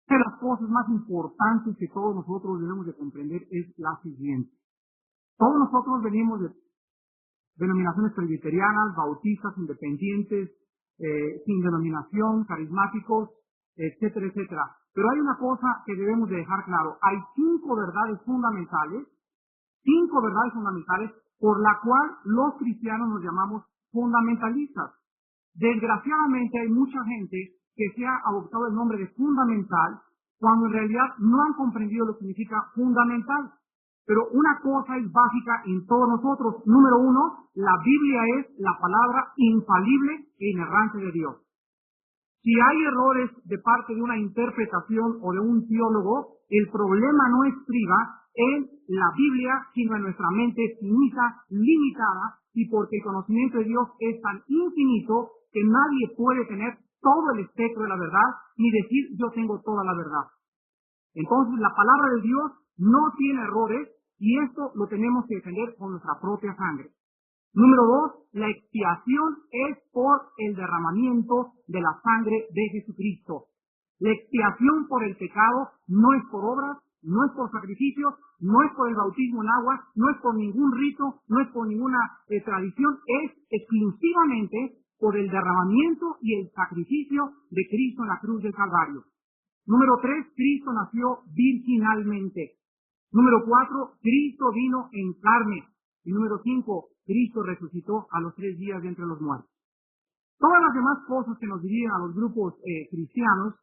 de las cosas más importantes que todos nosotros debemos de comprender es la siguiente. Todos nosotros venimos de denominaciones presbiterianas, bautistas, independientes, sin denominación, carismáticos, etcétera, etcétera. Pero hay una cosa que debemos de dejar claro. Hay cinco verdades fundamentales por la cual los cristianos nos llamamos fundamentalistas. Desgraciadamente hay mucha gente que se ha adoptado el nombre de fundamental cuando en realidad no han comprendido lo que significa fundamental. Pero una cosa es básica en todos nosotros. Número uno, la Biblia es la palabra infalible e inerrante de Dios. Si hay errores de parte de una interpretación o de un teólogo, el problema no estriba en la Biblia, sino en nuestra mente finita, limitada, y porque el conocimiento de Dios es tan infinito que nadie puede tener todo el espectro de la verdad, ni decir yo tengo toda la verdad. Entonces la palabra de Dios no tiene errores, y esto lo tenemos que defender con nuestra propia sangre. Número dos, la expiación es por el derramamiento de la sangre de Jesucristo. La expiación por el pecado no es por obras, no es por sacrificios, no es por el bautismo en agua, no es por ningún rito, no es por ninguna tradición, es exclusivamente por el derramamiento y el sacrificio de Cristo en la cruz del Calvario. Número 3, Cristo nació virginalmente. Número 4, Cristo vino en carne. Y número 5, Cristo resucitó a los 3 días de entre los muertos. Todas las demás cosas que nos dividen a los grupos cristianos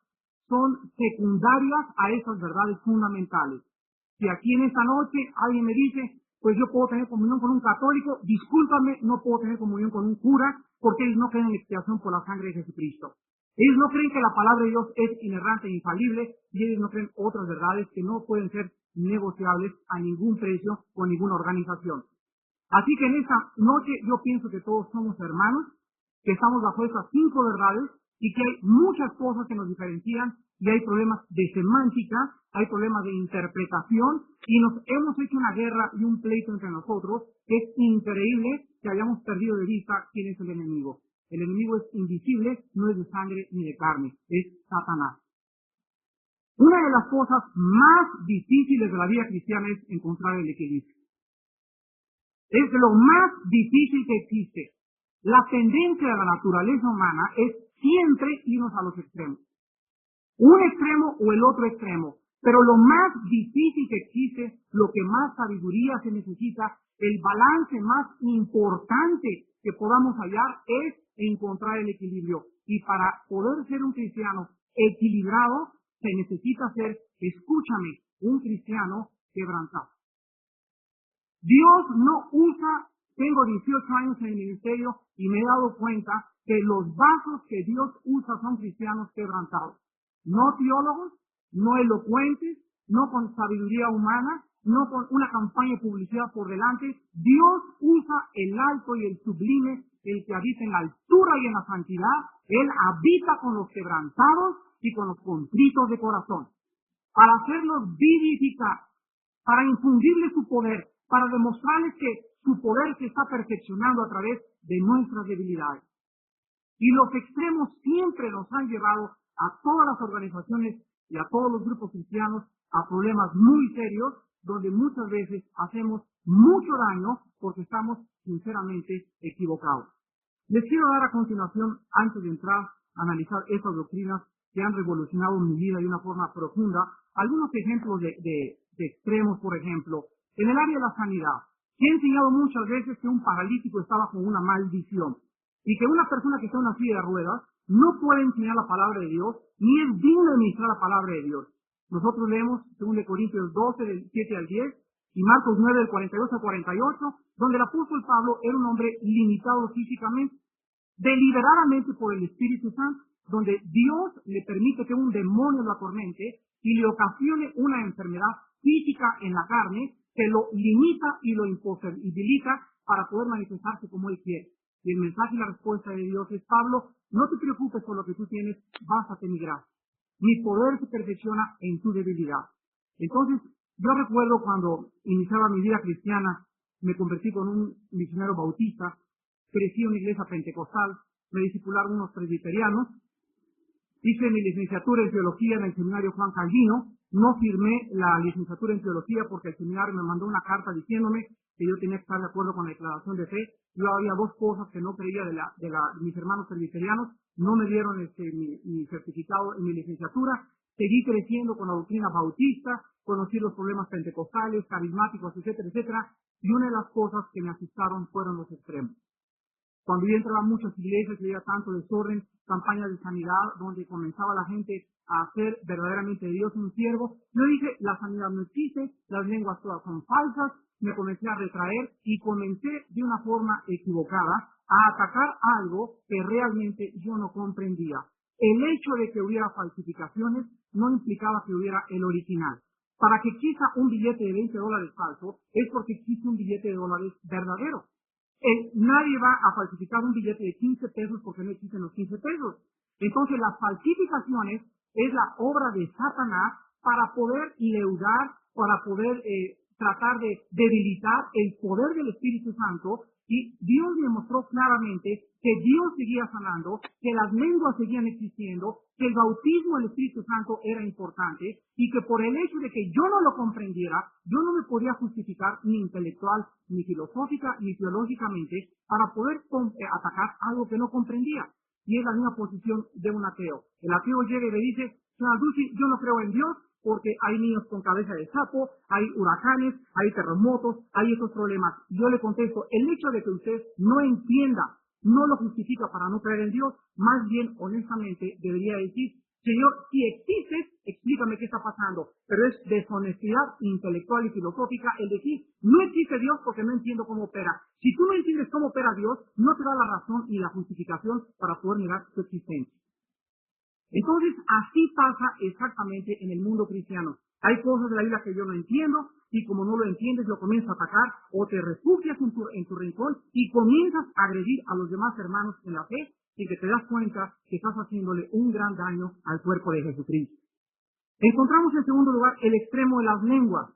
son secundarias a esas verdades fundamentales. Si aquí en esta noche alguien me dice, pues yo puedo tener comunión con un católico, discúlpame, no puedo tener comunión con un cura, porque ellos no creen en la expiación por la sangre de Jesucristo. Ellos no creen que la palabra de Dios es inerrante e infalible, y ellos no creen otras verdades que no pueden ser negociables a ningún precio con ninguna organización. Así que en esta noche yo pienso que todos somos hermanos, que estamos bajo esas 5 verdades y que hay muchas cosas que nos diferencian y hay problemas de semántica, hay problemas de interpretación y nos hemos hecho una guerra y un pleito entre nosotros que es increíble que hayamos perdido de vista quién es el enemigo. El enemigo es invisible, no es de sangre ni de carne, es Satanás. Una de las cosas más difíciles de la vida cristiana es encontrar el equilibrio. Es lo más difícil que existe. La tendencia de la naturaleza humana es siempre irnos a los extremos. Un extremo o el otro extremo. Pero lo más difícil que existe, lo que más sabiduría se necesita, el balance más importante que podamos hallar es encontrar el equilibrio. Y para poder ser un cristiano equilibrado, se necesita ser, escúchame, un cristiano quebrantado. Dios no usa, tengo 18 años en el ministerio y me he dado cuenta que los vasos que Dios usa son cristianos quebrantados. No teólogos, no elocuentes, no con sabiduría humana, no con una campaña de publicidad por delante. Dios usa el alto y el sublime, el que habita en la altura y en la santidad. Él habita con los quebrantados y con los contritos de corazón, para hacerlos vivificar, para infundirles su poder, para demostrarles que su poder se está perfeccionando a través de nuestras debilidades. Y los extremos siempre nos han llevado a todas las organizaciones y a todos los grupos cristianos a problemas muy serios, donde muchas veces hacemos mucho daño porque estamos sinceramente equivocados. Les quiero dar a continuación, antes de entrar a analizar estas doctrinas que han revolucionado mi vida de una forma profunda, algunos ejemplos de extremos. Por ejemplo, en el área de la sanidad, se ha enseñado muchas veces que un paralítico está bajo una maldición y que una persona que está en una silla de ruedas no puede enseñar la palabra de Dios ni es digno de ministrar la palabra de Dios. Nosotros leemos 2 Corintios 12, del 7 al 10, y Marcos 9, del 42 al 48, donde el apóstol Pablo era un hombre limitado físicamente, deliberadamente por el Espíritu Santo, donde Dios le permite que un demonio lo atormente y le ocasione una enfermedad física en la carne que lo limita y lo imposibilita para poder manifestarse como él quiere. Y el mensaje y la respuesta de Dios es: Pablo, no te preocupes por lo que tú tienes, bástate en mi gracia. Mi poder se perfecciona en tu debilidad. Entonces, yo recuerdo cuando iniciaba mi vida cristiana, me convertí con un misionero bautista, crecí en una iglesia pentecostal, me discipularon unos presbiterianos, Hice mi licenciatura en teología en el seminario Juan Calvino. No firmé la licenciatura en teología porque el seminario me mandó una carta diciéndome que yo tenía que estar de acuerdo con la declaración de fe. Yo había dos cosas que no creía de mis hermanos presbiterianos. No me dieron mi certificado en mi licenciatura. Seguí creciendo con la doctrina bautista, conocí los problemas pentecostales, carismáticos, etcétera, etcétera. Y una de las cosas que me asustaron fueron los extremos. Cuando yo entraba a muchas iglesias y había tanto desorden, campañas de sanidad, donde comenzaba la gente a hacer verdaderamente de Dios un siervo, yo dije, la sanidad no existe, las lenguas todas son falsas, me comencé a retraer y comencé de una forma equivocada a atacar algo que realmente yo no comprendía. El hecho de que hubiera falsificaciones no implicaba que hubiera el original. Para que exista un billete de $20 falso, es porque existe un billete de dólares verdadero. Nadie va a falsificar un billete de 15 pesos porque no existen los 15 pesos. Entonces, las falsificaciones es la obra de Satanás para poder leudar, para poder tratar de debilitar el poder del Espíritu Santo. Y Dios me mostró claramente que Dios seguía sanando, que las lenguas seguían existiendo, que el bautismo del Espíritu Santo era importante y que por el hecho de que yo no lo comprendiera, yo no me podía justificar ni intelectual, ni filosófica, ni teológicamente para poder atacar algo que no comprendía. Y es la misma posición de un ateo. El ateo llega y le dice, señor Ducey, yo no creo en Dios, porque hay niños con cabeza de sapo, hay huracanes, hay terremotos, hay esos problemas. Yo le contesto, el hecho de que usted no entienda, no lo justifica para no creer en Dios, más bien, honestamente, debería decir, Señor, si existes, explícame qué está pasando. Pero es deshonestidad intelectual y filosófica el decir, no existe Dios porque no entiendo cómo opera. Si tú no entiendes cómo opera Dios, no te da la razón ni la justificación para poder negar su existencia. Entonces, así pasa exactamente en el mundo cristiano. Hay cosas de la Biblia que yo no entiendo, y como no lo entiendes, lo comienzas a atacar, o te refugias en tu rincón, y comienzas a agredir a los demás hermanos en la fe, y que te das cuenta que estás haciéndole un gran daño al cuerpo de Jesucristo. Encontramos en segundo lugar el extremo de las lenguas.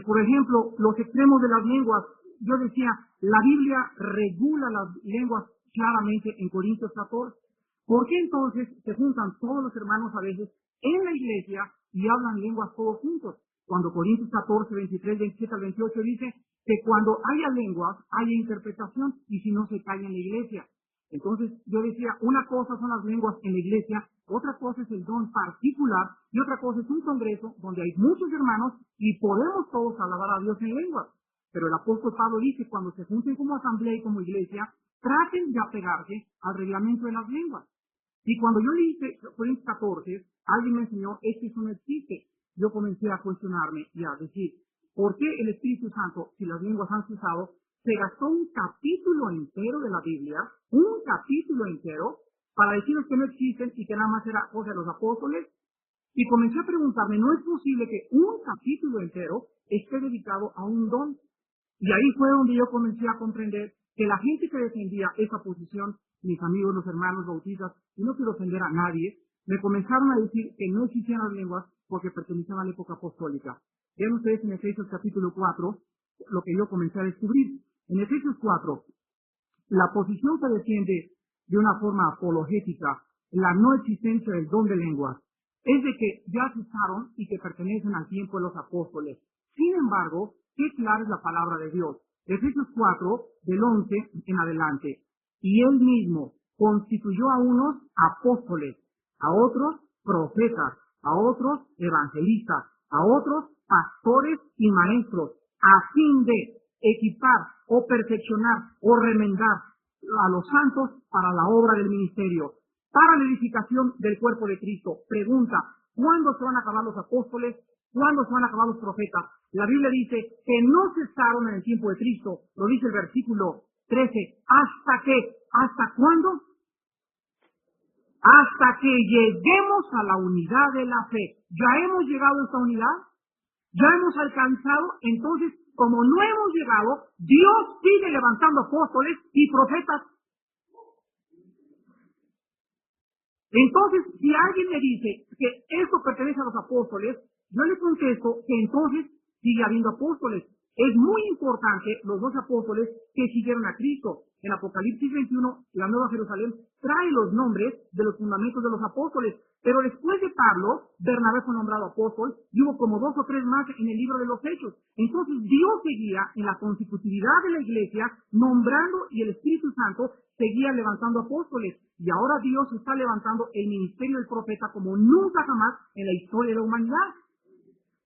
Por ejemplo, los extremos de las lenguas, yo decía, la Biblia regula las lenguas claramente en Corintios 14. ¿Por qué entonces se juntan todos los hermanos a veces en la iglesia y hablan lenguas todos juntos? Cuando Corintios 14, 23, 27 al 28 dice que cuando haya lenguas, haya interpretación y si no se calla en la iglesia. Entonces yo decía, una cosa son las lenguas en la iglesia, otra cosa es el don particular y otra cosa es un congreso donde hay muchos hermanos y podemos todos alabar a Dios en lenguas. Pero el apóstol Pablo dice, cuando se junten como asamblea y como iglesia, traten de apegarse al reglamento de las lenguas. Y cuando yo leí Corintios 14, alguien me enseñó, es que eso no existe. Yo comencé a cuestionarme y a decir, ¿por qué el Espíritu Santo, si las lenguas han usado, se gastó un capítulo entero de la Biblia, un capítulo entero, para decirnos que no existen y que nada más era cosa de los apóstoles? Y comencé a preguntarme, ¿no es posible que un capítulo entero esté dedicado a un don? Y ahí fue donde yo comencé a comprender que la gente que defendía esa posición, mis amigos, los hermanos bautistas, y no quiero ofender a nadie, me comenzaron a decir que no existían las lenguas porque pertenecían a la época apostólica. Vean ustedes en Efesios capítulo 4 lo que yo comencé a descubrir. En Efesios 4, la posición que defiende de una forma apologética la no existencia del don de lenguas es de que ya se usaron y que pertenecen al tiempo de los apóstoles. Sin embargo, qué clara es la palabra de Dios. Efesios 4, del 11 en adelante. Y él mismo constituyó a unos apóstoles, a otros profetas, a otros evangelistas, a otros pastores y maestros, a fin de equipar o perfeccionar o remendar a los santos para la obra del ministerio, para la edificación del cuerpo de Cristo. Pregunta, ¿cuándo se van a acabar los apóstoles? ¿Cuándo se van a acabar los profetas? La Biblia dice que no cesaron en el tiempo de Cristo, lo dice el versículo 13. ¿Hasta qué? ¿Hasta cuándo? Hasta que lleguemos a la unidad de la fe. ¿Ya hemos llegado a esta unidad? ¿Ya hemos alcanzado? Entonces, como no hemos llegado, Dios sigue levantando apóstoles y profetas. Entonces, si alguien me dice que esto pertenece a los apóstoles, yo le contesto que entonces sigue habiendo apóstoles. Es muy importante los dos apóstoles que siguieron a Cristo. en Apocalipsis 21, la Nueva Jerusalén trae los nombres de los fundamentos de los apóstoles. Pero después de Pablo, Bernabé fue nombrado apóstol y hubo como 2 o 3 más en el libro de los Hechos. Entonces Dios seguía en la consecutividad de la iglesia, nombrando, y el Espíritu Santo seguía levantando apóstoles. Y ahora Dios está levantando el ministerio del profeta como nunca jamás en la historia de la humanidad.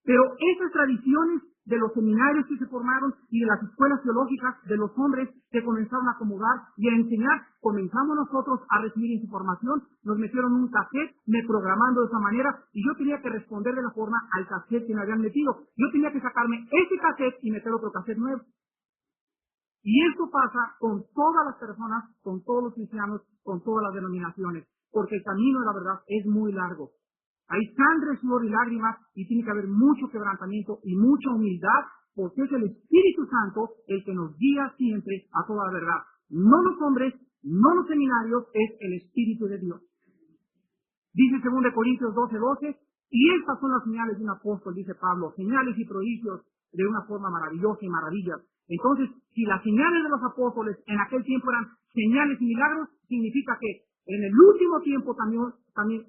Pero esas tradiciones de los seminarios que se formaron y de las escuelas teológicas de los hombres que comenzaron a acomodar y a enseñar, comenzamos nosotros a recibir información, nos metieron un cassette, me programando de esa manera, y yo tenía que responder de la forma al cassette que me habían metido. Yo tenía que sacarme ese cassette y meter otro cassette nuevo. Y esto pasa con todas las personas, con todos los cristianos, con todas las denominaciones, porque el camino de la verdad es muy largo. Hay sangre, sudor y lágrimas, y tiene que haber mucho quebrantamiento y mucha humildad, porque es el Espíritu Santo el que nos guía siempre a toda la verdad. No los hombres, no los seminarios, es el Espíritu de Dios. Dice 2 Corintios 12:12, y estas son las señales de un apóstol, dice Pablo, señales y prodigios de una forma maravillosa y maravillas. Entonces, si las señales de los apóstoles en aquel tiempo eran señales y milagros, significa que en el último tiempo también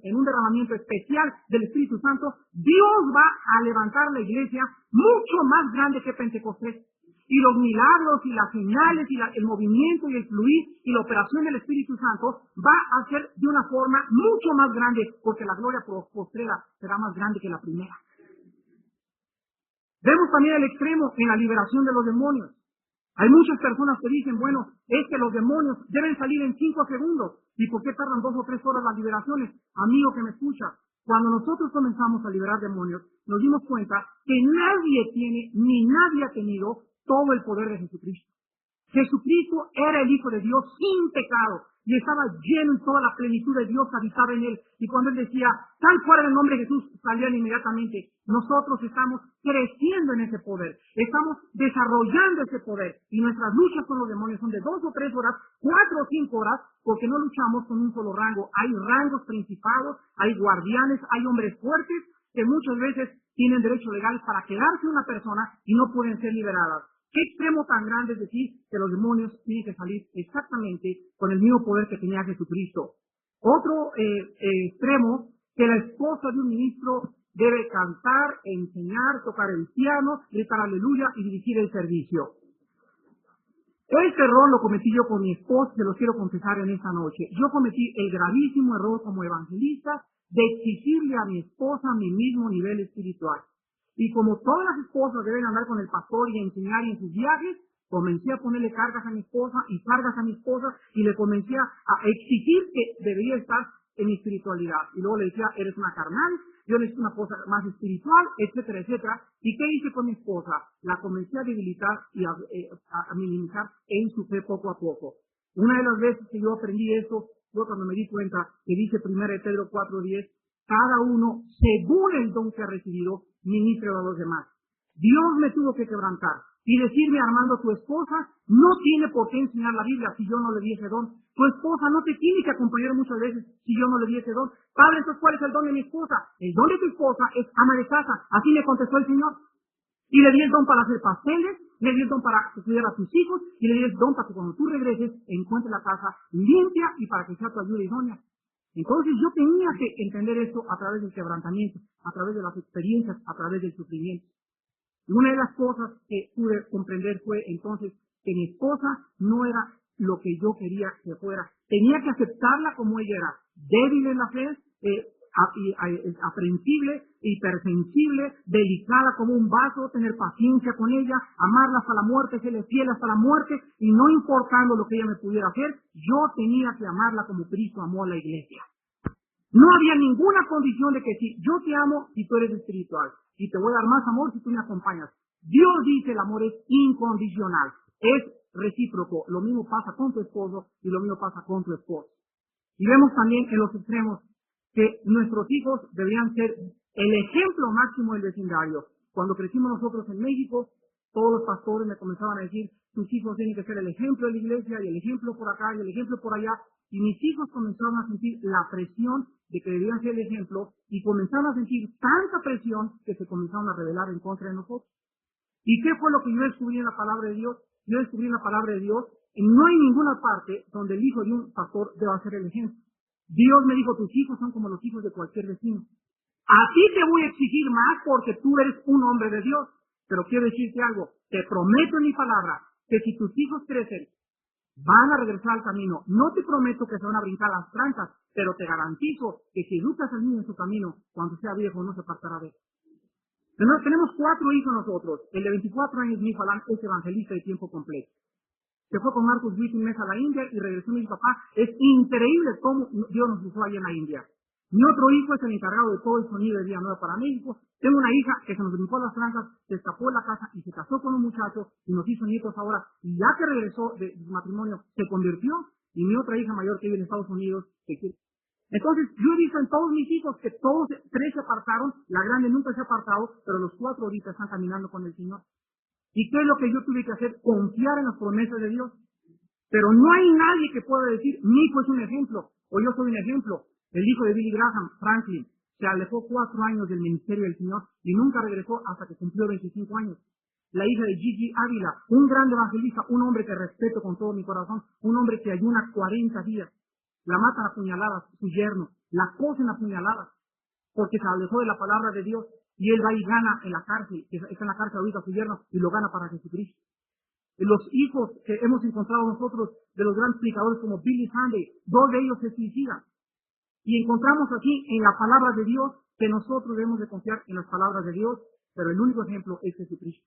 en un derramamiento especial del Espíritu Santo, Dios va a levantar la iglesia mucho más grande que Pentecostés. Y los milagros y las señales y el movimiento y el fluir y la operación del Espíritu Santo va a ser de una forma mucho más grande, porque la gloria postrera será más grande que la primera. Vemos también el extremo en la liberación de los demonios. Hay muchas personas que dicen, bueno, es que los demonios deben salir en 5 segundos. ¿Y por qué tardan 2 o 3 horas las liberaciones? Amigo que me escucha, cuando nosotros comenzamos a liberar demonios, nos dimos cuenta que nadie tiene, ni nadie ha tenido todo el poder de Jesucristo. Jesucristo era el Hijo de Dios sin pecado y estaba lleno y toda la plenitud de Dios habitaba en él. Y cuando él decía, tal fuera el nombre de Jesús, salían inmediatamente. Nosotros estamos creciendo en ese poder, estamos desarrollando ese poder, y nuestras luchas con los demonios son de 2 o 3 horas, 4 o 5 horas, porque no luchamos con un solo rango. Hay rangos principados, hay guardianes, hay hombres fuertes que muchas veces tienen derecho legal para quedarse una persona y no pueden ser liberadas. ¿Qué extremo tan grande es decir que los demonios tienen que salir exactamente con el mismo poder que tenía Jesucristo? Otro extremo, que la esposa de un ministro debe cantar, enseñar, tocar el piano, gritar aleluya y dirigir el servicio. Este error lo cometí yo con mi esposa, se lo quiero confesar en esta noche. Yo cometí el gravísimo error como evangelista de exigirle a mi esposa mi mismo nivel espiritual. Y como todas las esposas deben andar con el pastor y enseñar en sus viajes, comencé a ponerle cargas a mi esposa y cargas a mi esposa, y le comencé a exigir que debería estar en mi espiritualidad. Y luego le decía, eres una carnal, yo necesito una cosa más espiritual, etcétera, etcétera. ¿Y qué hice con mi esposa? La comencé a debilitar y a minimizar en su fe poco a poco. Una de las veces que yo aprendí eso, yo cuando me di cuenta que dice 1 Pedro 4:10, cada uno, según el don que ha recibido, ministre a los demás. Dios me tuvo que quebrantar y decirme, Armando, tu esposa no tiene por qué enseñar la Biblia si yo no le di ese don. Tu esposa no te tiene que acompañar muchas veces si yo no le di ese don. Padre, entonces, ¿cuál es el don de mi esposa? El don de tu esposa es ama de casa. Así me contestó el Señor. Y le di el don para hacer pasteles, le di el don para cuidar a tus hijos, y le di el don para que cuando tú regreses encuentres la casa limpia y para que sea tu ayuda idónea. Entonces yo tenía que entender esto a través del quebrantamiento, a través de las experiencias, a través del sufrimiento. Y una de las cosas que pude comprender fue entonces que mi esposa no era lo que yo quería que fuera. Tenía que aceptarla como ella era, débil en la fe, aprensible, hipersensible, delicada como un vaso, tener paciencia con ella, amarla hasta la muerte, serle fiel hasta la muerte, y no importando lo que ella me pudiera hacer, yo tenía que amarla como Cristo amó a la iglesia. No había ninguna condición de que si yo te amo si tú eres espiritual, y te voy a dar más amor si tú me acompañas. Dios dice el amor es incondicional, es recíproco. Lo mismo pasa con tu esposo y lo mismo pasa con tu esposa. Y vemos también en los extremos que nuestros hijos deberían ser el ejemplo máximo del vecindario. Cuando crecimos nosotros en México, todos los pastores me comenzaban a decir, tus hijos tienen que ser el ejemplo de la iglesia, y el ejemplo por acá, y el ejemplo por allá. Y mis hijos comenzaron a sentir la presión de que debían ser el ejemplo, y comenzaron a sentir tanta presión que se comenzaron a rebelar en contra de nosotros. ¿Y qué fue lo que yo descubrí en la palabra de Dios? Yo descubrí en la palabra de Dios no hay ninguna parte donde el hijo de un pastor deba ser el ejemplo. Dios me dijo, tus hijos son como los hijos de cualquier vecino. A ti te voy a exigir más porque tú eres un hombre de Dios. Pero quiero decirte algo, te prometo en mi palabra que si tus hijos crecen, van a regresar al camino. No te prometo que se van a brincar las trancas, pero te garantizo que si educas al niño en su camino, cuando sea viejo no se apartará de él. Tenemos 4 hijos nosotros. El de 24 años, mi hijo Alan, es evangelista de tiempo completo. Se fue con Marcus Witt un mes a la India y regresó mi papá. Es increíble cómo Dios nos usó allá en la India. Mi otro hijo es el encargado de todo el sonido de Día Nueva para México. Tengo una hija que se nos brincó las trancas, se escapó de la casa y se casó con un muchacho y nos hizo nietos ahora. Y ya que regresó de su matrimonio, se convirtió. Y mi otra hija mayor que vive en Estados Unidos, entonces, yo he visto en todos mis hijos que todos 3 se apartaron, la grande nunca se ha apartado, pero los 4 ahorita están caminando con el Señor. ¿Y qué es lo que yo tuve que hacer? Confiar en las promesas de Dios. Pero no hay nadie que pueda decir, mi hijo es un ejemplo, o yo soy un ejemplo. El hijo de Billy Graham, Franklin, se alejó 4 años del ministerio del Señor y nunca regresó hasta que cumplió 25 años. La hija de Gigi Ávila, un gran evangelista, un hombre que respeto con todo mi corazón, un hombre que ayuna 40 días. La matan a puñaladas, su yerno, la cosen a puñaladas, porque se alejó de la palabra de Dios, y él va y gana en la cárcel, está en la cárcel ahorita su yerno, y lo gana para Jesucristo. Los hijos que hemos encontrado nosotros de los grandes predicadores como Billy Sunday, 2 de ellos se suicidan. Y encontramos aquí en la palabra de Dios que nosotros debemos de confiar en las palabras de Dios, pero el único ejemplo es Jesucristo.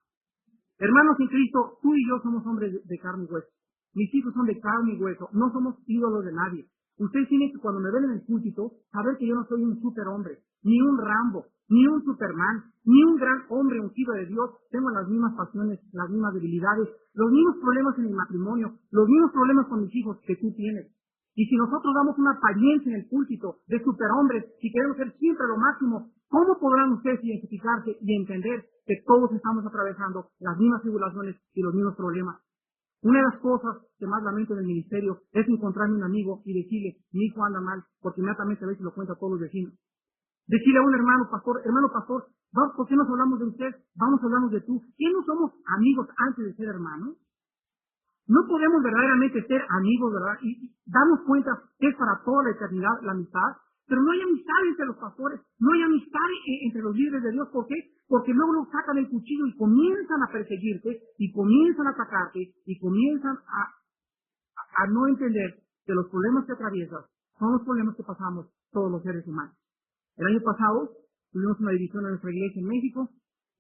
Hermanos en Cristo, tú y yo somos hombres de carne y hueso. Mis hijos son de carne y hueso, no somos ídolos de nadie. Ustedes tienen que, cuando me ven en el púlpito, saber que yo no soy un superhombre, ni un Rambo, ni un Superman, ni un gran hombre ungido de Dios. Tengo las mismas pasiones, las mismas debilidades, los mismos problemas en el matrimonio, los mismos problemas con mis hijos que tú tienes. Y si nosotros damos una apariencia en el púlpito de superhombres y queremos ser siempre lo máximo, ¿cómo podrán ustedes identificarse y entender que todos estamos atravesando las mismas tribulaciones y los mismos problemas? Una de las cosas que más lamento en el ministerio es encontrarme un amigo y decirle, mi hijo anda mal, porque inmediatamente a veces lo cuenta a todos los vecinos. Decirle a un hermano pastor, ¿por qué nos hablamos de usted? Vamos a hablarnos de tú. ¿Qué no somos amigos antes de ser hermanos? No podemos verdaderamente ser amigos, ¿verdad? Y darnos cuenta que es para toda la eternidad la amistad, pero no hay amistad entre los pastores, no hay amistad entre los líderes de Dios. ¿Por qué? Porque luego nos sacan el cuchillo y comienzan a perseguirte, y comienzan a atacarte, y comienzan a no entender que los problemas que atraviesas son los problemas que pasamos todos los seres humanos. El año pasado tuvimos una división en nuestra iglesia en México,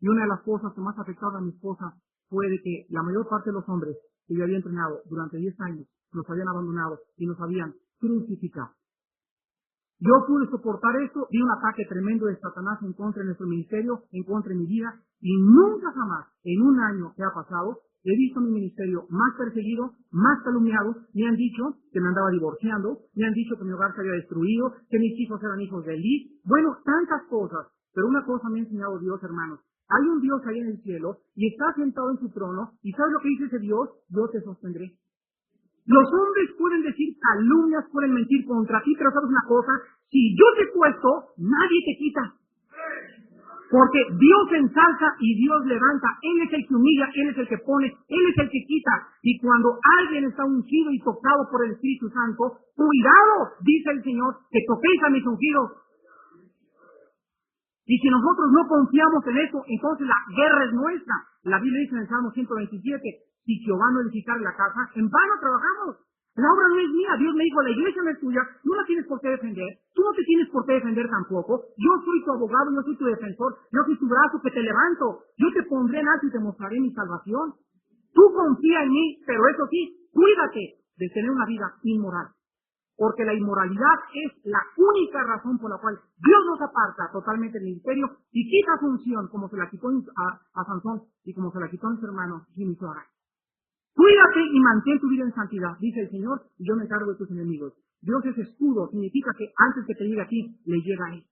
y una de las cosas que más afectaron a mi esposa fue de que la mayor parte de los hombres que yo había entrenado durante 10 años nos habían abandonado y nos habían crucificado. Yo pude soportar esto, vi un ataque tremendo de Satanás en contra de nuestro ministerio, en contra de mi vida, y nunca jamás, en un año que ha pasado, he visto mi ministerio más perseguido, más calumniado. Me han dicho que me andaba divorciando, me han dicho que mi hogar se había destruido, que mis hijos eran hijos de Eli. Bueno, tantas cosas, pero una cosa me ha enseñado Dios, hermanos. Hay un Dios ahí en el cielo y está sentado en su trono, y ¿sabes lo que dice ese Dios? Yo te sostendré. Los hombres pueden decir calumnias, pueden mentir contra ti, pero sabes una cosa, si yo te he puesto, nadie te quita. Porque Dios ensalza y Dios levanta. Él es el que humilla, Él es el que pone, Él es el que quita. Y cuando alguien está ungido y tocado por el Espíritu Santo, cuidado, dice el Señor, que toquéis a mis ungidos. Y si nosotros no confiamos en eso, entonces la guerra es nuestra. La Biblia dice en el Salmo 127, si Jehová no edificar la casa, en vano trabajamos. La obra no es mía. Dios me dijo, la iglesia no es tuya, no la tienes por qué defender, tú no te tienes por qué defender tampoco. Yo soy tu abogado, yo soy tu defensor, yo soy tu brazo que te levanto, yo te pondré en alto y te mostraré mi salvación. Tú confía en mí, pero eso sí, cuídate de tener una vida inmoral. Porque la inmoralidad es la única razón por la cual Dios nos aparta totalmente del ministerio y quita su unción, como se la quitó a Sansón y como se la quitó a mis hermanos Jimmy Sora. Cuídate y mantén tu vida en santidad, dice el Señor, y yo me encargo de tus enemigos. Dios es escudo, significa que antes que te llegue a ti, le llega a él.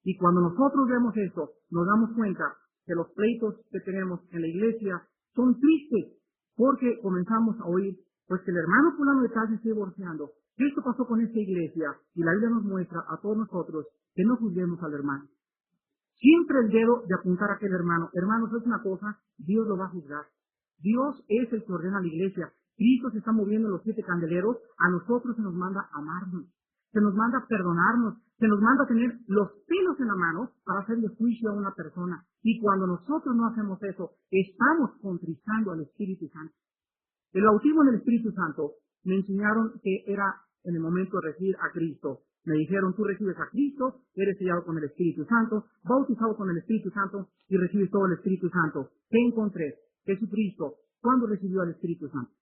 Y cuando nosotros vemos esto, nos damos cuenta que los pleitos que tenemos en la iglesia son tristes, porque comenzamos a oír, pues que el hermano fulano de tal se está divorciando. Esto pasó con esta iglesia, y la Biblia nos muestra a todos nosotros que no juzguemos al hermano. Siempre el dedo de apuntar a aquel hermano. Hermanos, es una cosa, Dios lo va a juzgar. Dios es el que ordena la iglesia. Cristo se está moviendo en los 7 candeleros, a nosotros se nos manda amarnos, se nos manda perdonarnos, se nos manda tener los pelos en la mano para hacerle juicio a una persona. Y cuando nosotros no hacemos eso, estamos contristando al Espíritu Santo. El bautismo en el Espíritu Santo me enseñaron que era en el momento de recibir a Cristo. Me dijeron, tú recibes a Cristo, eres sellado con el Espíritu Santo, bautizado con el Espíritu Santo y recibes todo el Espíritu Santo. ¿Qué encontré? Jesucristo, ¿cuándo recibió al Espíritu Santo?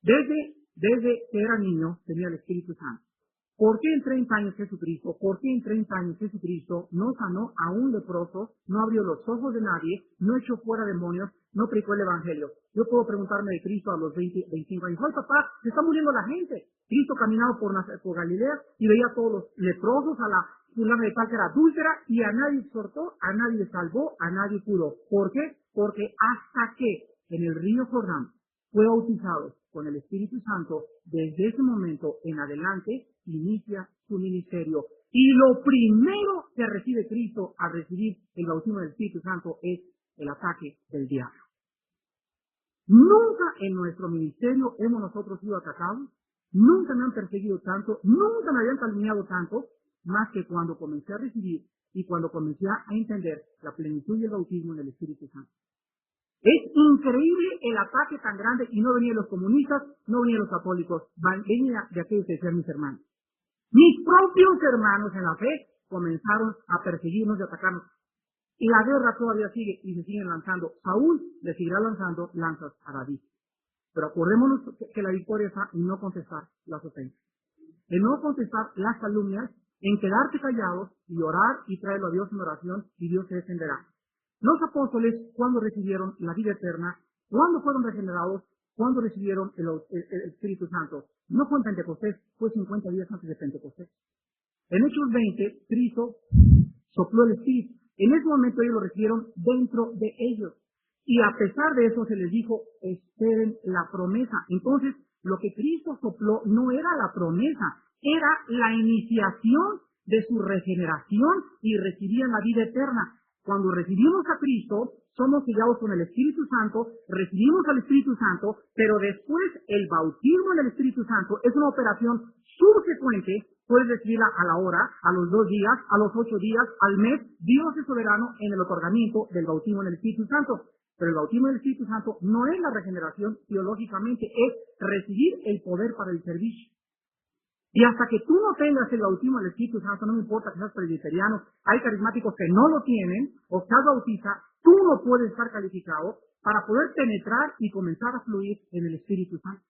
Desde que era niño tenía el Espíritu Santo. ¿Por qué en 30 años Jesucristo? ¿Por qué en 30 años Jesucristo no sanó a un leproso, no abrió los ojos de nadie, no echó fuera demonios, no predicó el Evangelio? Yo puedo preguntarme de Cristo a los 20, 25 años. ¡Ay, papá, se está muriendo la gente! Cristo caminaba por Galilea y veía a todos los leprosos, a la fulana de tal que era adúltera, y a nadie exhortó, a nadie salvó, a nadie curó. ¿Por qué? Porque hasta que en el río Jordán fue bautizado con el Espíritu Santo, desde ese momento en adelante inicia su ministerio. Y lo primero que recibe Cristo al recibir el bautismo del Espíritu Santo es el ataque del diablo. Nunca en nuestro ministerio hemos nosotros sido atacados, nunca me han perseguido tanto, nunca me habían calumniado tanto, más que cuando comencé a recibir y cuando comencé a entender la plenitud y el bautismo en el Espíritu Santo. Es increíble el ataque tan grande, y no venía de los comunistas, no venía de los católicos, venía de aquellos que decían mis hermanos. Mis propios hermanos en la fe comenzaron a perseguirnos y atacarnos. Y la guerra todavía sigue y se siguen lanzando. Saúl le seguirá lanzando lanzas a David. Pero acordémonos que la victoria está en no contestar las ofensas, en no contestar las calumnias, en quedarte callados y orar y traerlo a Dios en oración, y Dios se defenderá. Los apóstoles, cuando recibieron la vida eterna, cuando fueron regenerados, cuando recibieron el Espíritu Santo, no fue en Pentecostés, fue 50 días antes de Pentecostés. En Hechos 20, Cristo sopló el Espíritu. En ese momento ellos lo recibieron dentro de ellos. Y a pesar de eso se les dijo, esperen la promesa. Entonces, lo que Cristo sopló no era la promesa, era la iniciación de su regeneración y recibían la vida eterna. Cuando recibimos a Cristo, somos sellados con el Espíritu Santo, recibimos al Espíritu Santo, pero después el bautismo en el Espíritu Santo es una operación subsecuente. Puedes recibirla a la hora, a los 2 días, a los 8 días, al mes. Dios es soberano en el otorgamiento del bautismo en el Espíritu Santo. Pero el bautismo en el Espíritu Santo no es la regeneración teológicamente, es recibir el poder para el servicio. Y hasta que tú no tengas el bautismo del Espíritu Santo, no me importa que seas presbiteriano, hay carismáticos que no lo tienen, o seas bautista, tú no puedes estar calificado para poder penetrar y comenzar a fluir en el Espíritu Santo.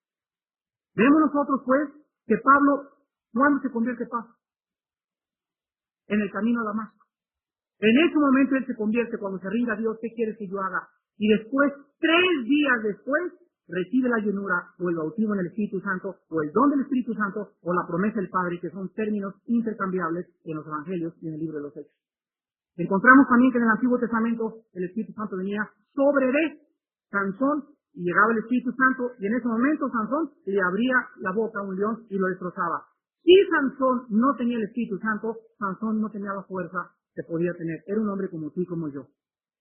Vemos nosotros, pues, que Pablo, ¿cuándo se convierte Pablo? En el camino a Damasco. En ese momento él se convierte, cuando se rinda a Dios, ¿qué quieres que yo haga? Y después, 3 días después, recibe la llenura, o el bautismo en el Espíritu Santo, o el don del Espíritu Santo, o la promesa del Padre, que son términos intercambiables en los Evangelios y en el libro de los Hechos. Encontramos también que en el Antiguo Testamento el Espíritu Santo venía sobre Sansón, y llegaba el Espíritu Santo, y en ese momento Sansón le abría la boca a un león y lo destrozaba. Si Sansón no tenía el Espíritu Santo, Sansón no tenía la fuerza que podía tener. Era un hombre como tú y como yo.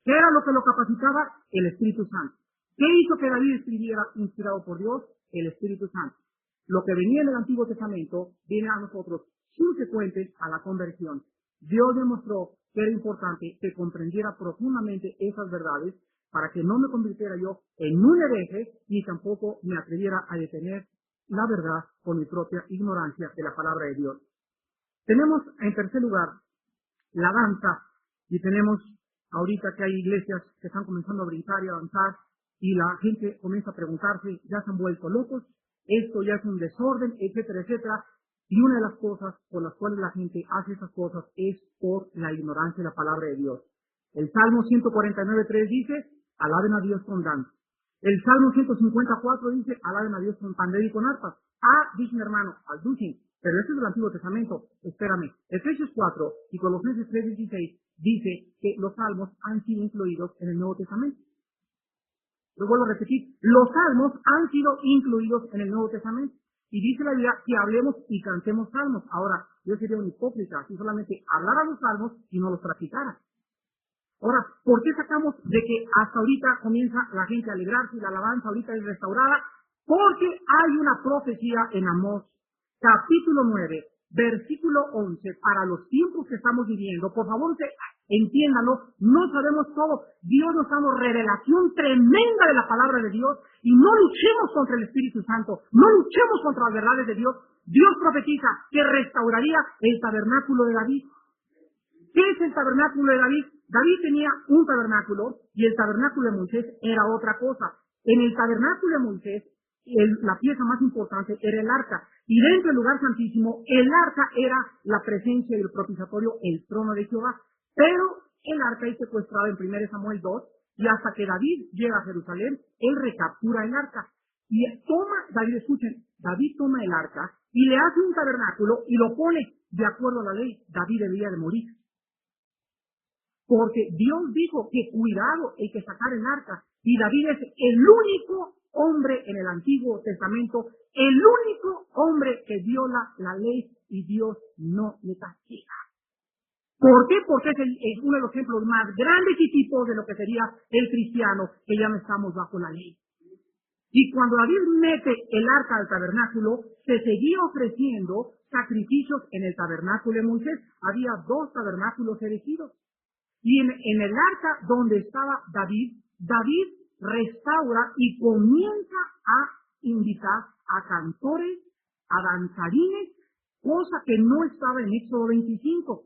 ¿Qué era lo que lo capacitaba? El Espíritu Santo. ¿Qué hizo que David escribiera inspirado por Dios? El Espíritu Santo. Lo que venía en el Antiguo Testamento viene a nosotros subsecuente a la conversión. Dios demostró que era importante que comprendiera profundamente esas verdades para que no me convirtiera yo en un hereje y tampoco me atreviera a detener la verdad con mi propia ignorancia de la palabra de Dios. Tenemos, en tercer lugar, la danza, y tenemos ahorita que hay iglesias que están comenzando a brincar y a avanzar, y la gente comienza a preguntarse, ya se han vuelto locos, esto ya es un desorden, etcétera, etcétera. Y una de las cosas por las cuales la gente hace esas cosas es por la ignorancia de la palabra de Dios. El Salmo 149:3 dice, alaben a Dios con danza. El Salmo 154 dice, alaben a Dios con pandero y con arpas. Dice mi hermano, alducin, pero este es del Antiguo Testamento. Espérame, Efesios 4 y Colosenses 3:16 dice que los salmos han sido incluidos en el Nuevo Testamento. Lo vuelvo a repetir, los salmos han sido incluidos en el Nuevo Testamento. Y dice la Biblia que hablemos y cantemos salmos. Ahora, yo sería un hipócrita si solamente hablara los salmos y no los practicara. Ahora, ¿por qué sacamos de que hasta ahorita comienza la gente a alegrarse y la alabanza ahorita es restaurada? Porque hay una profecía en Amós, capítulo 9, versículo 11, para los tiempos que estamos viviendo. Por favor, entiéndanlo, no sabemos todo. Dios nos ha dado revelación tremenda de la palabra de Dios y no luchemos contra el Espíritu Santo, no luchemos contra las verdades de Dios. Dios profetiza que restauraría el tabernáculo de David. ¿Qué es el tabernáculo de David? David tenía un tabernáculo y el tabernáculo de Moisés era otra cosa. En el tabernáculo de Moisés, la pieza más importante era el arca. Y dentro del lugar santísimo, el arca era la presencia del propiciatorio, el trono de Jehová. Pero el arca es secuestrada en 1 Samuel 2, y hasta que David llega a Jerusalén, él recaptura el arca. Y David toma el arca y le hace un tabernáculo y lo pone de acuerdo a la ley. David debía de morir. Porque Dios dijo que cuidado hay que sacar el arca. Y David es el único hombre en el Antiguo Testamento, el único hombre que viola la ley y Dios no le castiga. ¿Por qué? Porque es uno de los ejemplos más grandes y tipos de lo que sería el cristiano, que ya no estamos bajo la ley. Y cuando David mete el arca al tabernáculo, se seguía ofreciendo sacrificios en el tabernáculo de Moisés. Había 2 tabernáculos erigidos. Y en el arca donde estaba David restaura y comienza a invitar a cantores, a danzarines, cosa que no estaba en Éxodo 25.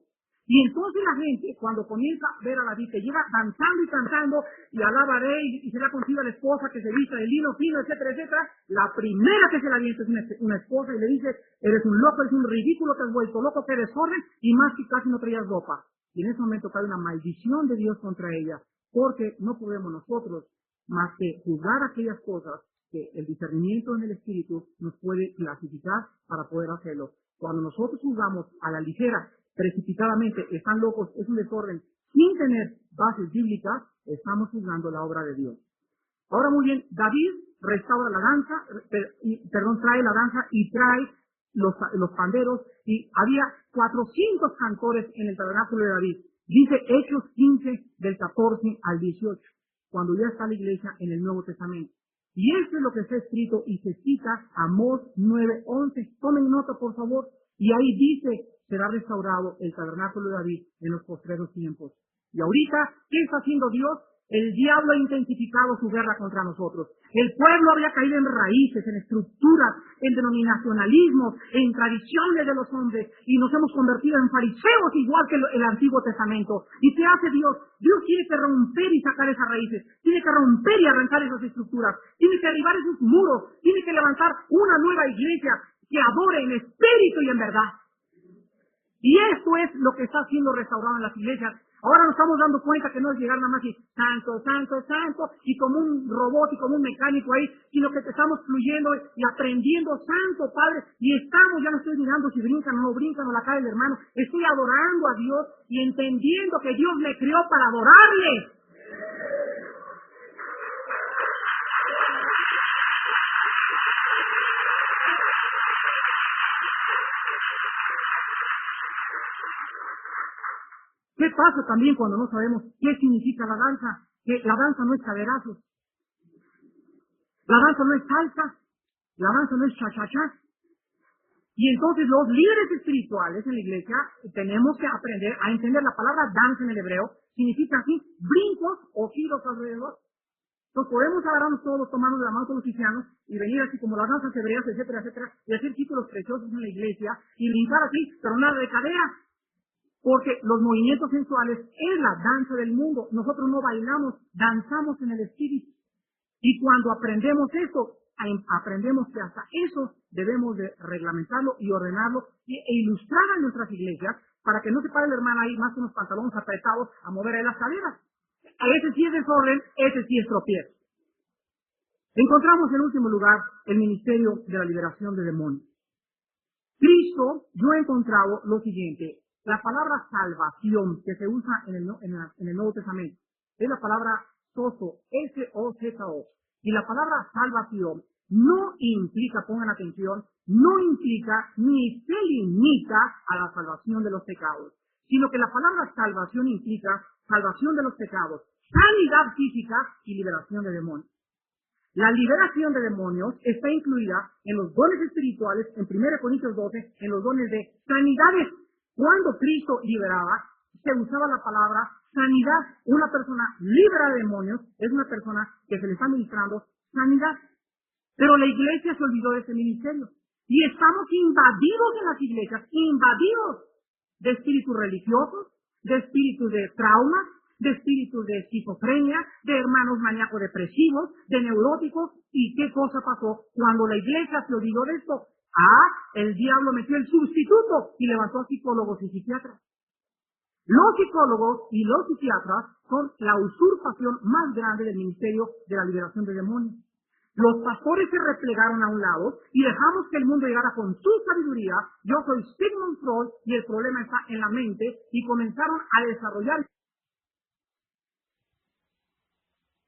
Y entonces la gente, cuando comienza a ver a David que llega danzando y cantando, y alaba a rey, y se le consigue a la esposa que se vista de lino fino, etcétera, etcétera, la primera que se la avienta es una esposa y le dice, eres un loco, eres un ridículo, te has vuelto loco, que desorden, y más que casi no traías ropa. Y en ese momento cae una maldición de Dios contra ella, porque no podemos nosotros más que juzgar aquellas cosas que el discernimiento en el Espíritu nos puede clasificar para poder hacerlo. Cuando nosotros juzgamos a la ligera, precipitadamente, están locos, es un desorden, sin tener bases bíblicas, estamos juzgando la obra de Dios. Ahora muy bien, David restaura la danza, trae la danza y trae los panderos, y había 400 cantores en el tabernáculo de David. Dice Hechos 15, del 14 al 18, cuando ya está la iglesia en el Nuevo Testamento. Y esto es lo que está escrito y se cita Amós 9:11. Tomen nota, por favor. Y ahí dice, será restaurado el tabernáculo de David en los postreros tiempos. Y ahorita, ¿qué está haciendo Dios? El diablo ha intensificado su guerra contra nosotros. El pueblo había caído en raíces, en estructuras, en denominacionalismos, en tradiciones de los hombres, y nos hemos convertido en fariseos igual que el Antiguo Testamento. ¿Y qué hace Dios? Dios tiene que romper y sacar esas raíces, tiene que romper y arrancar esas estructuras, tiene que derribar esos muros, tiene que levantar una nueva iglesia que adore en espíritu y en verdad. Y esto es lo que está siendo restaurado en las iglesias. Ahora nos estamos dando cuenta que no es llegar nada más y santo, santo, santo, y como un robot y como un mecánico ahí, sino que estamos fluyendo y aprendiendo, santo Padre, y estamos, ya no estoy mirando si brincan o no brincan o la cara del hermano, estoy adorando a Dios y entendiendo que Dios me creó para adorarle. ¿Qué pasa también cuando no sabemos qué significa la danza? Que la danza no es caderazos, la danza no es salsa, la danza no es cha-cha-cha. Y entonces los líderes espirituales en la iglesia tenemos que aprender a entender la palabra danza en el hebreo, significa así, brincos o giros alrededor. Entonces podemos agarrarnos todos los tomanos de la mano todos los cristianos y venir así como las danzas hebreas, etcétera, etcétera, y hacer títulos preciosos en la iglesia y brincar así, pero nada de cadera. Porque los movimientos sensuales es la danza del mundo. Nosotros no bailamos, danzamos en el espíritu. Y cuando aprendemos eso, aprendemos que hasta eso debemos de reglamentarlo y ordenarlo e ilustrar a nuestras iglesias para que no se pare el hermano ahí más que unos pantalones apretados a mover ahí las caderas. A ese sí es desorden, ese sí es tropiezo. Encontramos en último lugar el ministerio de la liberación de demonios. Cristo, yo he encontrado lo siguiente. La palabra salvación que se usa en el Nuevo Testamento es la palabra sozo, S-O-Z-O. Y la palabra salvación no implica, pongan atención, no implica ni se limita a la salvación de los pecados, sino que la palabra salvación implica salvación de los pecados, sanidad física y liberación de demonios. La liberación de demonios está incluida en los dones espirituales, en 1 Corintios 12, en los dones de sanidades. Cuando Cristo liberaba, se usaba la palabra sanidad. Una persona libre de demonios es una persona que se le está administrando sanidad. Pero la iglesia se olvidó de ese ministerio. Y estamos invadidos en las iglesias, invadidos de espíritus religiosos, de espíritus de traumas, de espíritus de esquizofrenia, de hermanos maníacos depresivos, de neuróticos. ¿Y qué cosa pasó cuando la iglesia se olvidó de esto? El diablo metió el sustituto y levantó a psicólogos y psiquiatras. Los psicólogos y los psiquiatras son la usurpación más grande del ministerio de la liberación de demonios. Los pastores se replegaron a un lado y dejamos que el mundo llegara con su sabiduría. Yo soy Sigmund Freud y el problema está en la mente, y comenzaron a desarrollar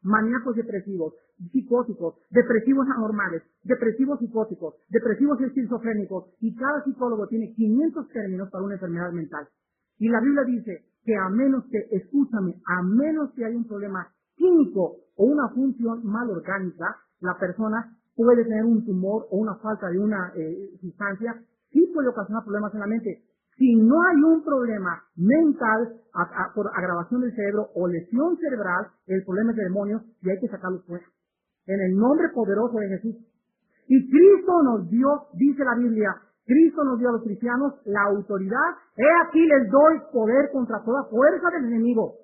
maníacos depresivos, psicóticos, depresivos anormales, depresivos psicóticos, depresivos esquizofrénicos, y cada psicólogo tiene 500 términos para una enfermedad mental. Y la Biblia dice que a menos que haya un problema químico o una función mal orgánica, la persona puede tener un tumor o una falta de una sustancia, sí puede ocasionar problemas en la mente. Si no hay un problema mental por agravación del cerebro o lesión cerebral, el problema es de demonios y hay que sacarlo fuera. En el nombre poderoso de Jesús. Y Cristo nos dio, dice la Biblia, Cristo nos dio a los cristianos la autoridad. He aquí les doy poder contra toda fuerza del enemigo.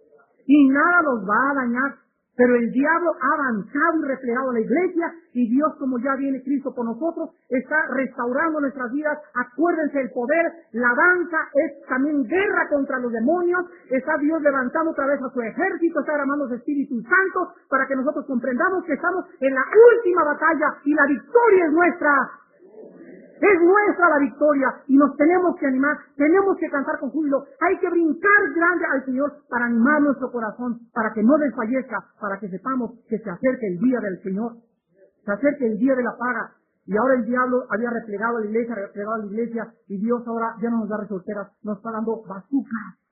Y nada los va a dañar. Pero el diablo ha avanzado y replegado a la iglesia, y Dios, como ya viene Cristo por nosotros, está restaurando nuestras vidas. Acuérdense el poder, la danza es también guerra contra los demonios. Está Dios levantando otra vez a su ejército, está derramando su Espíritu Santo para que nosotros comprendamos que estamos en la última batalla y la victoria es nuestra. Es nuestra la victoria y nos tenemos que animar, tenemos que cantar con júbilo, hay que brincar grande al Señor para animar nuestro corazón, para que no desfallezca, para que sepamos que se acerca el día del Señor, se acerca el día de la paga. Y ahora el diablo había replegado a la iglesia, y Dios ahora ya no nos da resorteras, nos está dando bazookas.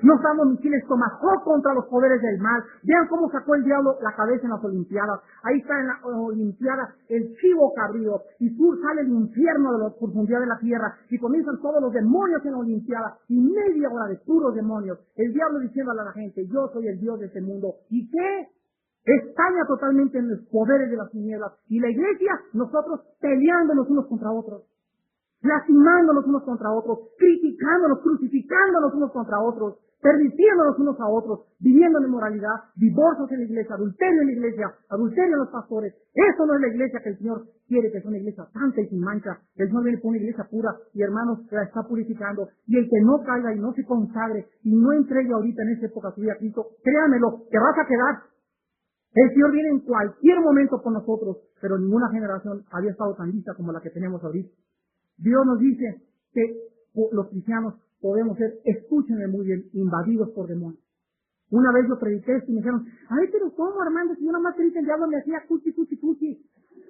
Nos damos misiles Tomahawk contra los poderes del mal. Vean cómo sacó el diablo la cabeza en las Olimpiadas. Ahí está en la Olimpiada el chivo cabrío. Y sale el infierno de la profundidad de la tierra. Y comienzan todos los demonios en la Olimpiada. Y media hora de puros demonios. El diablo diciéndole a la gente, yo soy el Dios de este mundo. ¿Y qué? Estaña totalmente en los poderes de las tinieblas. Y la iglesia, nosotros peleándonos unos contra otros. Lastimándonos unos contra otros, criticándonos, crucificándonos unos contra otros, permitiéndonos unos a otros, viviendo en inmoralidad, divorcios en la iglesia, adulterio en la iglesia, adulterio en los pastores. Eso no es la iglesia que el Señor quiere, que sea una iglesia santa y sin mancha. El Señor viene por una iglesia pura y, hermanos, la está purificando. Y el que no caiga y no se consagre y no entregue ahorita en esta época su vida a Cristo, créanmelo, que vas a quedar. El Señor viene en cualquier momento por nosotros, pero ninguna generación había estado tan lista como la que tenemos ahorita. Dios nos dice que los cristianos podemos ser, escúchenme muy bien, invadidos por demonios. Una vez yo prediqué esto y me dijeron, ay, pero ¿cómo, hermano? Si yo nada más te dije, el diablo me hacía cuchi.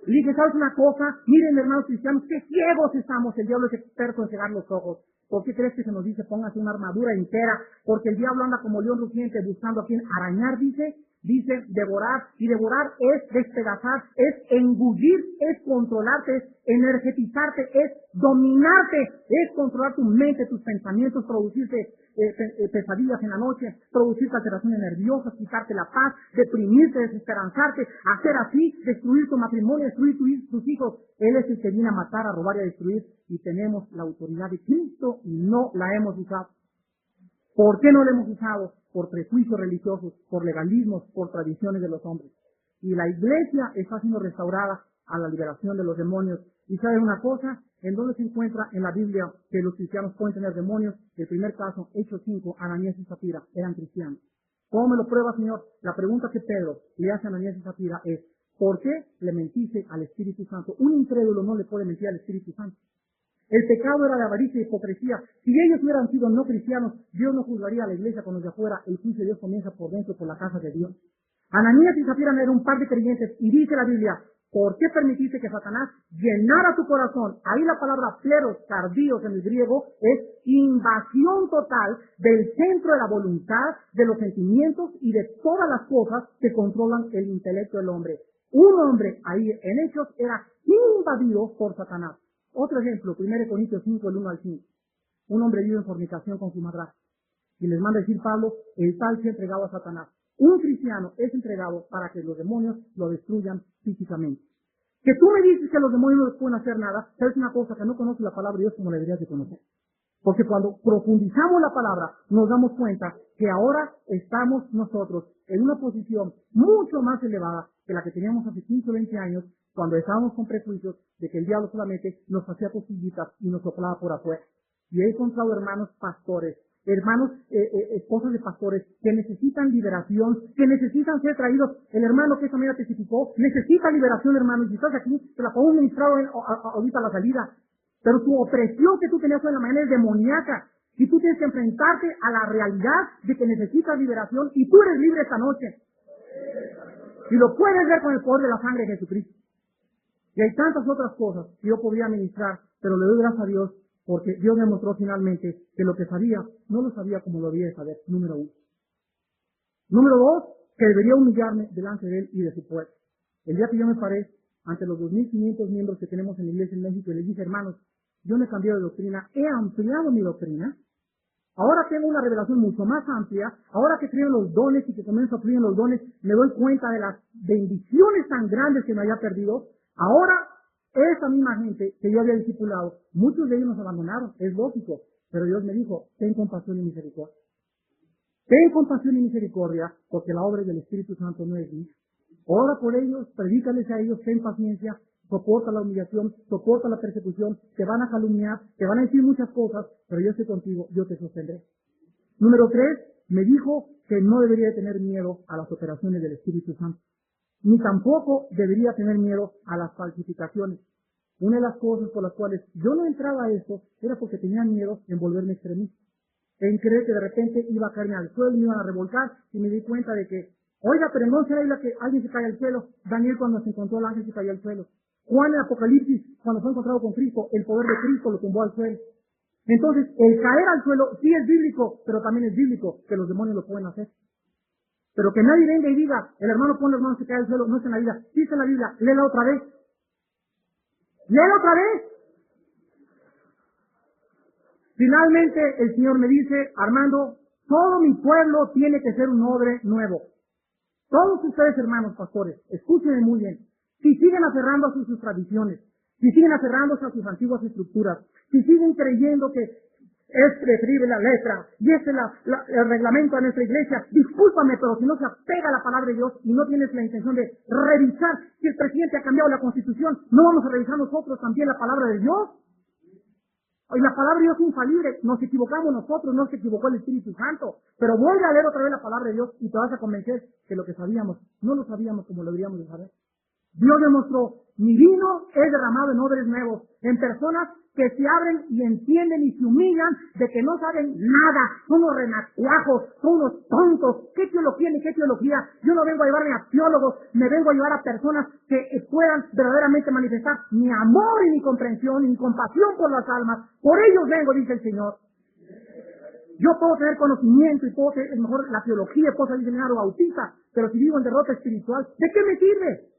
Le dije, ¿sabes una cosa? Miren, hermanos cristianos, qué ciegos estamos. El diablo es experto en cegar los ojos. ¿Por qué crees que se nos dice, póngase una armadura entera? Porque el diablo anda como león rugiente buscando a quien arañar, dice devorar, y devorar es despedazar, es engullir, es controlarte, es energetizarte, es dominarte, es controlar tu mente, tus pensamientos, producirte pesadillas en la noche, producirte alteraciones nerviosas, quitarte la paz, deprimirte, desesperanzarte, hacer así, destruir tu matrimonio, destruir tus hijos. Él es el que viene a matar, a robar y a destruir, y tenemos la autoridad de Cristo y no la hemos usado. ¿Por qué no la hemos usado? Por prejuicios religiosos, por legalismos, por tradiciones de los hombres. Y la iglesia está siendo restaurada a la liberación de los demonios. ¿Y saben una cosa? ¿En dónde se encuentra en la Biblia que los cristianos pueden tener demonios? El primer caso, Hechos 5, Ananías y Zafira eran cristianos. ¿Cómo me lo prueba, Señor? La pregunta que Pedro le hace a Ananías y Zafira es, ¿por qué le mentiste al Espíritu Santo? Un incrédulo no le puede mentir al Espíritu Santo. El pecado era de avaricia y hipocresía. Si ellos hubieran sido no cristianos, Dios no juzgaría a la iglesia con los de afuera. El juicio de Dios comienza por dentro, por la casa de Dios. Ananías y Zafira eran un par de creyentes, y dice la Biblia ¿Por qué permitiste que Satanás llenara tu corazón? Ahí la palabra pleros, tardíos en el griego, es invasión total del centro de la voluntad, de los sentimientos y de todas las cosas que controlan el intelecto del hombre. Un hombre ahí en Hechos era invadido por Satanás. Otro ejemplo, 1 Corintios 5, el 1 al 5. Un hombre vive en fornicación con su madrastra. Y les manda decir Pablo, el tal se ha entregado a Satanás. Un cristiano es entregado para que los demonios lo destruyan físicamente. Que tú me dices que los demonios no les pueden hacer nada, es una cosa que no conoces la palabra de Dios como la deberías de conocer. Porque cuando profundizamos la palabra, nos damos cuenta que ahora estamos nosotros en una posición mucho más elevada que la que teníamos hace 15 o 20 años, cuando estábamos con prejuicios de que el diablo solamente nos hacía costillitas y nos soplaba por afuera. Y he encontrado hermanos pastores, hermanos, esposas de pastores que necesitan liberación, que necesitan ser traídos. El hermano que esa mañana testificó necesita liberación, hermano, y si estás aquí, te la pongo ministrado ahorita a la salida. Pero tu opresión que tú tenías hoy en la mañana es demoníaca, y tú tienes que enfrentarte a la realidad de que necesitas liberación, y tú eres libre esta noche. Y lo puedes ver con el poder de la sangre de Jesucristo. Y hay tantas otras cosas que yo podría ministrar, pero le doy gracias a Dios porque Dios demostró finalmente que lo que sabía, no lo sabía como lo debía de saber, número 1. Número 2, que debería humillarme delante de Él y de su pueblo. El día que yo me paré ante los 2.500 miembros que tenemos en la iglesia en México y les dije, hermanos, yo no he cambiado de doctrina, he ampliado mi doctrina. Ahora tengo una revelación mucho más amplia. Ahora que creo en los dones y que comienzo a fluir en los dones, me doy cuenta de las bendiciones tan grandes que me había perdido. Ahora, esa misma gente que yo había discipulado, muchos de ellos nos abandonaron, es lógico, pero Dios me dijo, ten compasión y misericordia. Ten compasión y misericordia, porque la obra del Espíritu Santo no es mía. Ora por ellos, predícales a ellos, ten paciencia, soporta la humillación, soporta la persecución, te van a calumniar, te van a decir muchas cosas, pero yo estoy contigo, yo te sostendré. Número 3, me dijo que no debería tener miedo a las operaciones del Espíritu Santo, ni tampoco debería tener miedo a las falsificaciones. Una de las cosas por las cuales yo no entraba a eso era porque tenía miedo en volverme extremista, en creer que de repente iba a caerme al suelo, me iban a revolcar, y me di cuenta de que, oiga, pero no será que alguien se cae al suelo. Daniel cuando se encontró al ángel se cayó al suelo. Juan en Apocalipsis, cuando fue encontrado con Cristo, el poder de Cristo lo tumbó al suelo. Entonces, el caer al suelo sí es bíblico, pero también es bíblico que los demonios lo pueden hacer. Pero que nadie venga y diga, el hermano pone las manos y se cae al suelo, no está en la Biblia. Sí está en la Biblia, léela otra vez. ¡Léela otra vez! Finalmente, el Señor me dice, Armando, todo mi pueblo tiene que ser un hombre nuevo. Todos ustedes, hermanos pastores, escúchenme muy bien. Si siguen aferrándose a sus tradiciones, si siguen aferrándose a sus antiguas estructuras, si siguen creyendo que es preferible la letra y este es el reglamento de nuestra iglesia, discúlpame, pero si no se apega a la palabra de Dios y no tienes la intención de revisar si el presidente ha cambiado la Constitución, ¿no vamos a revisar nosotros también la palabra de Dios? Y la palabra de Dios es infalible, nos equivocamos nosotros, no se equivocó el Espíritu Santo, pero vuelve a leer otra vez la palabra de Dios y te vas a convencer que lo que sabíamos, no lo sabíamos como lo deberíamos de saber. Dios demostró, mi vino es derramado en odres nuevos, en personas que se abren y entienden y se humillan de que no saben nada, son unos renacuajos, son unos tontos, ¿qué teología ni qué teología? Yo no vengo a llevarme a teólogos, me vengo a llevar a personas que puedan verdaderamente manifestar mi amor y mi comprensión y mi compasión por las almas, por ellos vengo, dice el Señor. Yo puedo tener conocimiento y puedo tener, mejor la teología, puedo salir seminario bautista, pero si vivo en derrota espiritual, ¿de qué me sirve?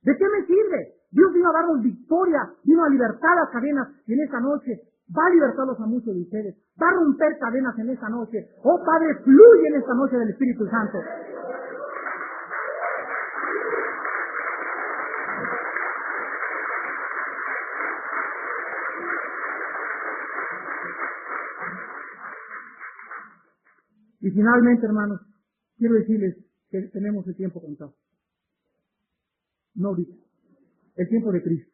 ¿De qué me sirve? Dios vino a darnos victoria, vino a libertar las cadenas, y en esta noche va a libertarlos a muchos de ustedes, va a romper cadenas en esta noche. Oh Padre, fluye en esta noche del Espíritu Santo. Y finalmente, hermanos, quiero decirles que tenemos el tiempo contado. No ahorita, el tiempo de Cristo.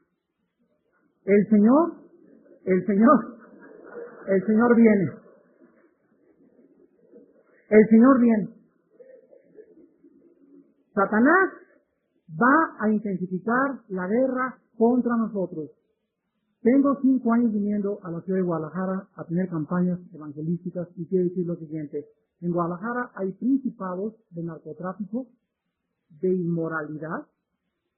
El Señor viene. El Señor viene. Satanás va a intensificar la guerra contra nosotros. Tengo 5 años viniendo a la ciudad de Guadalajara a tener campañas evangelísticas y quiero decir lo siguiente. En Guadalajara hay principados de narcotráfico, de inmoralidad,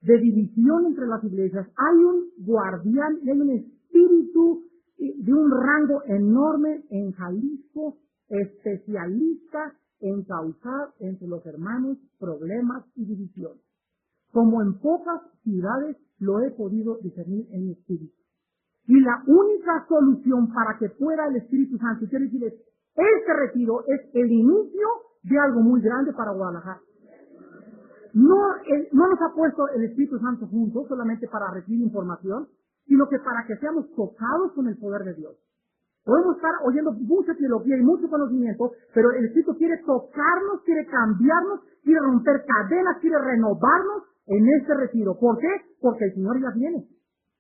de división entre las iglesias. Hay un guardián y hay un espíritu de un rango enorme en Jalisco, especialista en causar entre los hermanos problemas y divisiones. Como en pocas ciudades lo he podido discernir en mi espíritu. Y la única solución para que pueda el Espíritu Santo, quiero decirles, este retiro es el inicio de algo muy grande para Guadalajara. No nos ha puesto el Espíritu Santo juntos solamente para recibir información, sino que para que seamos tocados con el poder de Dios. Podemos estar oyendo mucha teología y mucho conocimiento, pero el Espíritu quiere tocarnos, quiere cambiarnos, quiere romper cadenas, quiere renovarnos en este retiro. ¿Por qué? Porque el Señor ya viene.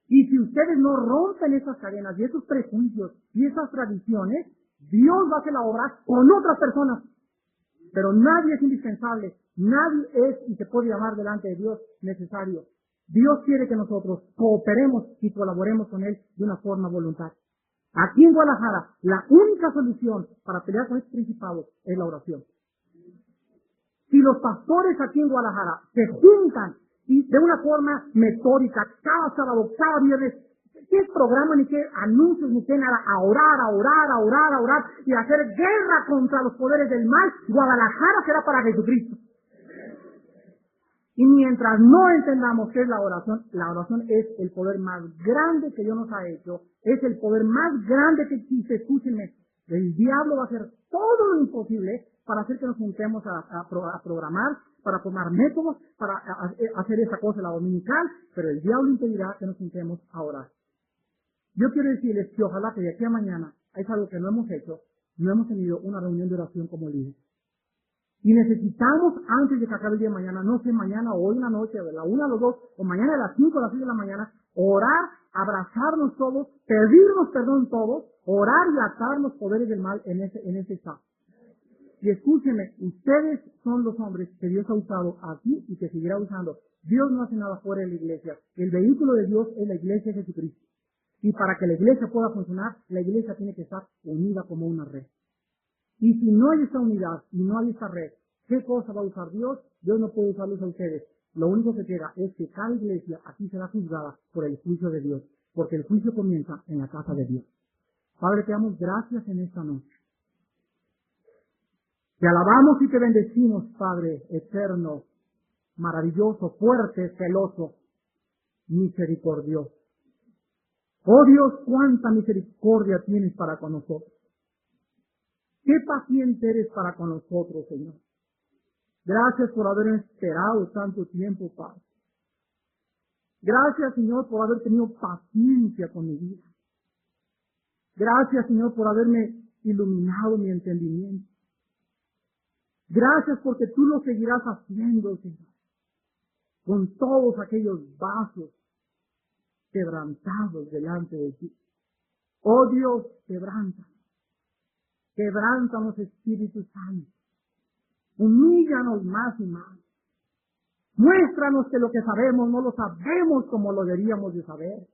Y si ustedes no rompen esas cadenas y esos prejuicios y esas tradiciones, Dios va a hacer la obra con otras personas. Pero nadie es indispensable, nadie es y se puede llamar delante de Dios necesario. Dios quiere que nosotros cooperemos y colaboremos con Él de una forma voluntaria. Aquí en Guadalajara, la única solución para pelear con estos principados es la oración. Si los pastores aquí en Guadalajara se juntan y de una forma metódica, cada sábado, cada viernes, qué programa, ni qué anuncios, ni qué nada, a orar y hacer guerra contra los poderes del mal, Guadalajara será para Jesucristo. Y mientras no entendamos qué es la oración es el poder más grande que Dios nos ha hecho, es el poder más grande que existe. Escúchenme, el diablo va a hacer todo lo imposible para hacer que nos juntemos a programar, para formar métodos, para hacer esa cosa, la dominical, pero el diablo impedirá que nos juntemos a orar. Yo quiero decirles que ojalá que de aquí a mañana, es algo que no hemos hecho, no hemos tenido una reunión de oración como líder. Y necesitamos, antes de que acabe el día de mañana, no sé, mañana o hoy en la noche, de la 1 a las 2, o mañana a las 5 a las 6 de la mañana, orar, abrazarnos todos, pedirnos perdón todos, orar y atar los poderes del mal en ese estado. Y escúchenme, ustedes son los hombres que Dios ha usado aquí y que seguirá usando. Dios no hace nada fuera de la iglesia. El vehículo de Dios es la iglesia de Jesucristo. Y para que la iglesia pueda funcionar, la iglesia tiene que estar unida como una red. Y si no hay esa unidad y no hay esa red, ¿qué cosa va a usar Dios? Dios no puede usarlos a ustedes. Lo único que queda es que cada iglesia aquí será juzgada por el juicio de Dios, porque el juicio comienza en la casa de Dios. Padre, te damos gracias en esta noche. Te alabamos y te bendecimos, Padre eterno, maravilloso, fuerte, celoso, misericordioso. Oh Dios, cuánta misericordia tienes para con nosotros. Qué paciente eres para con nosotros, Señor. Gracias por haber esperado tanto tiempo, Padre. Gracias, Señor, por haber tenido paciencia con mi vida. Gracias, Señor, por haberme iluminado mi entendimiento. Gracias porque tú lo seguirás haciendo, Señor, con todos aquellos vasos quebrantados delante de ti. Oh Dios, quebrántanos. Quebrántanos, Espíritu Santo. Humíllanos más y más. Muéstranos que lo que sabemos no lo sabemos como lo deberíamos de saber.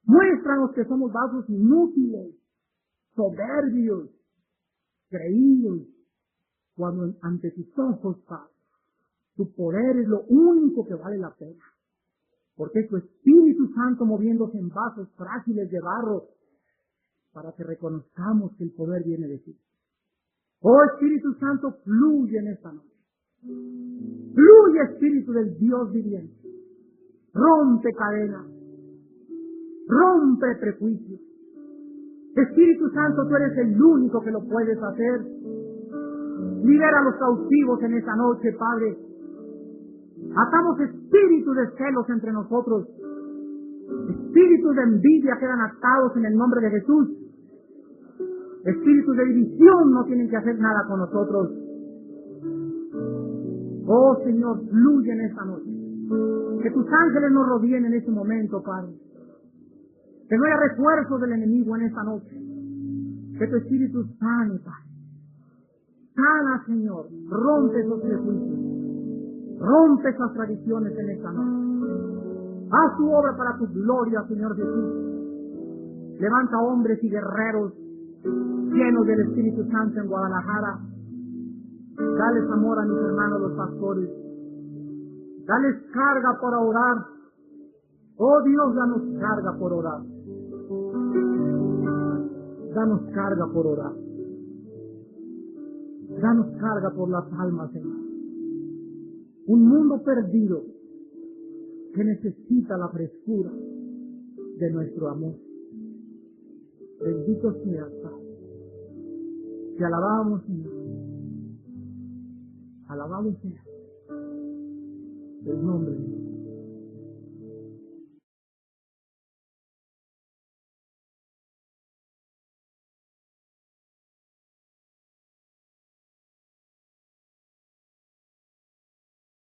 Muéstranos que somos vasos inútiles, soberbios, creídos, cuando ante tus ojos, Padre, tu poder es lo único que vale la pena. Porque es tu Espíritu Santo moviéndose en vasos frágiles de barro para que reconozcamos que el poder viene de ti. Oh Espíritu Santo, fluye en esta noche. Fluye, Espíritu del Dios viviente. Rompe cadenas. Rompe prejuicios. Espíritu Santo, tú eres el único que lo puedes hacer. Libera a los cautivos en esta noche, Padre. Atamos espíritus de celos entre nosotros. Espíritus de envidia quedan atados en el nombre de Jesús. Espíritus de división no tienen que hacer nada con nosotros. Oh Señor, fluye en esta noche. Que tus ángeles nos rodeen en este momento, Padre. Que no haya refuerzo del enemigo en esta noche. Que tu Espíritu sane, Padre. Sana, Señor. Rompe esos prejuicios. Rompe esas tradiciones en esta noche. Haz tu obra para tu gloria, Señor Jesús. Levanta hombres y guerreros llenos del Espíritu Santo en Guadalajara. Dales amor a mis hermanos los pastores. Dales carga para orar. Oh Dios, danos carga por orar. Danos carga por orar. Danos carga por las almas, Señor. Un mundo perdido que necesita la frescura de nuestro amor. Bendito seas, Padre. Te alabamos, Señor. Alabado sea el nombre de Dios.